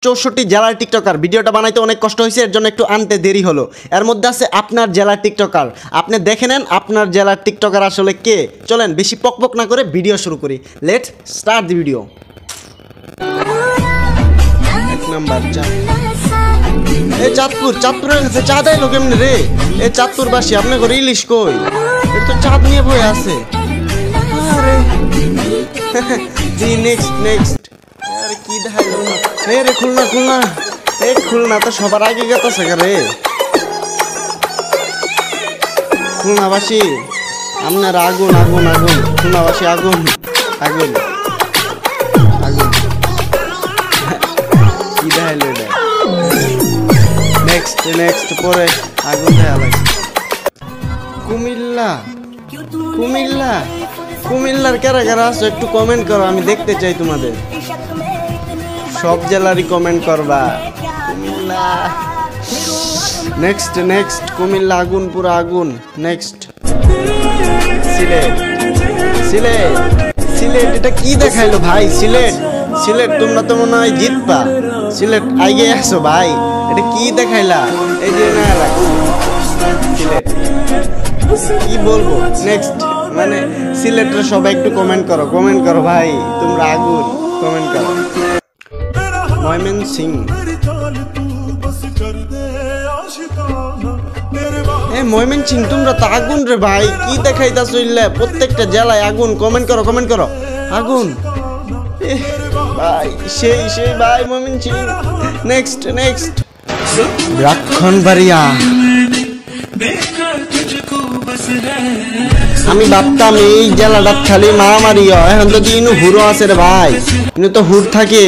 64 জেলার টিকটকার ভিডিওটা বানাইতে অনেক কষ্ট হয়েছে, এর জন্য একটু আনতে দেরি হলো। এর মধ্যে আছে আপনার জেলার টিকটকার। আপনি দেখে নেন আপনার জেলার টিকটকার আসলে কে। চলেন বেশি পকপক না করে ভিডিও শুরু করি। Let's start the video. এক নাম্বার এই চাঁদপুরের কাছে চাঁদ আইলো কেমনে রে? এই চাঁদপুরবাসী আপনার ঘরে ইলিশ কই? এটা তো চাঁদ নিয়ে বই আছে। আরে নেক্সট আরে কি দেখাইলো? রে খুলনা তো সবার আগে গেছে রে। খুলনাবাসী আপনার আগুন খুলনাবাসী আগুন কি দেখাইলো এটা? নেক্সট পরে আগুন দেখা লাগে। কুমিল্লার কারা আছো একটু কমেন্ট করো, আমি দেখতে চাই তোমাদের। সব জেলারই কমেন্ট করবা। কুমিল্লা নেক্সট কুমিল্লা আগুন, পুরো আগুন। নেক্সট সিলেট এটা কি দেখাইলো ভাই? সিলেট তোমরা তো মনে হয় জিতবা। সিলেট আগে আসো ভাই, এটা কি দেখাইলা? এই যে না সিলেট কি বলবো। নেক্সট মানে সিলেটের সবাই একটু কমেন্ট করো ভাই, তোমরা আগুন, কমেন্ট করো। ময়মনসিং তোমরা তো আগুন রে ভাই, কি দেখাইতাছ? প্রত্যেকটা জেলায় আগুন। কমেন্ট করো আগুন ভাই, সেই ভাই ময়মনসিং। নেক্সট ব্রাহ্মণবাড়িয়া। আমি ভাবতাম এই জেলাটা খালি মারামারি হয়, এখন তো ইনু হুরো আছে রে ভাই, ইনু তো হুর থাকে।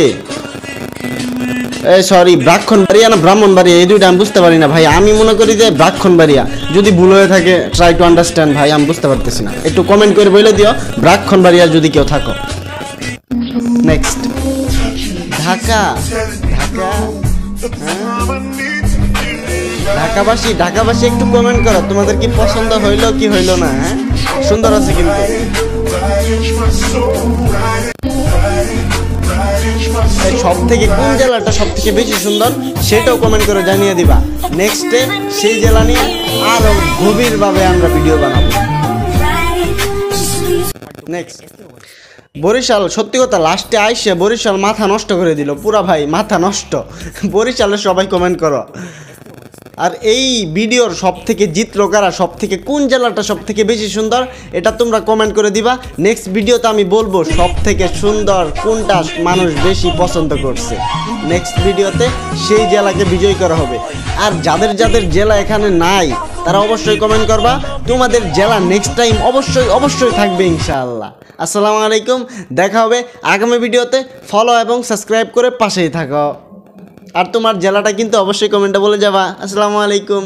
সরি ব্রাহ্মণবাড়িয়া না ব্রাহ্মণবাড়িয়া, এই দুইটা আমি বুঝতে পারি না ভাই। আমি মনে করি যে ব্রাহ্মণবাড়িয়া, যদি ভুল হয়ে থাকে ট্রাই টু আন্ডারস্ট্যান্ড ভাই, আমি বুঝতে পারতেছি না। একটু কমেন্ট করে বলে দিও ব্রাহ্মণবাড়িয়া যদি কেউ থাকো। নেক্সট ঢাকাবাসী একটু কমেন্ট করো, তোমাদের কি পছন্দ হইলো কি হইলো না? হ্যাঁ সুন্দর আছে কিন্তু। সব থেকে কোন জেলাটা সব থেকে বেশি সুন্দর সেটাও কমেন্ট করে জানিয়ে দিবা। নেক্সটে সেই জেলা নিয়ে আরো গভীরভাবে আমরা ভিডিও বানাবো। নেক্সট বরিশাল। সত্যি কথা লাস্টে আইসে বরিশাল মাথা নষ্ট করে দিল পুরা ভাই, মাথা নষ্ট। বরিশালের সবাই কমেন্ট করো। আর এই ভিডিওর সব থেকে জিতলো কারা, সব থেকে কোন জেলাটা সব থেকে বেশি সুন্দর, এটা তোমরা কমেন্ট করে দিবা। নেক্সট ভিডিওতে আমি বলবো সব থেকে সুন্দর কোনটা মানুষ বেশি পছন্দ করছে। নেক্সট ভিডিওতে সেই জেলাকে বিজয় করা হবে। আর যাদের জেলা এখানে নাই তারা অবশ্যই কমেন্ট করবা, তোমাদের জেলা নেক্সট টাইম অবশ্যই থাকবে ইনশাআল্লাহ। আসসালামু আলাইকুম, দেখা হবে আগামী ভিডিওতে। ফলো এবং সাবস্ক্রাইব করে পাশেই থাকো। আর তোমার জেলাটা কিন্তু অবশ্যই কমেন্টে বলে যাবা। আসসালামু আলাইকুম।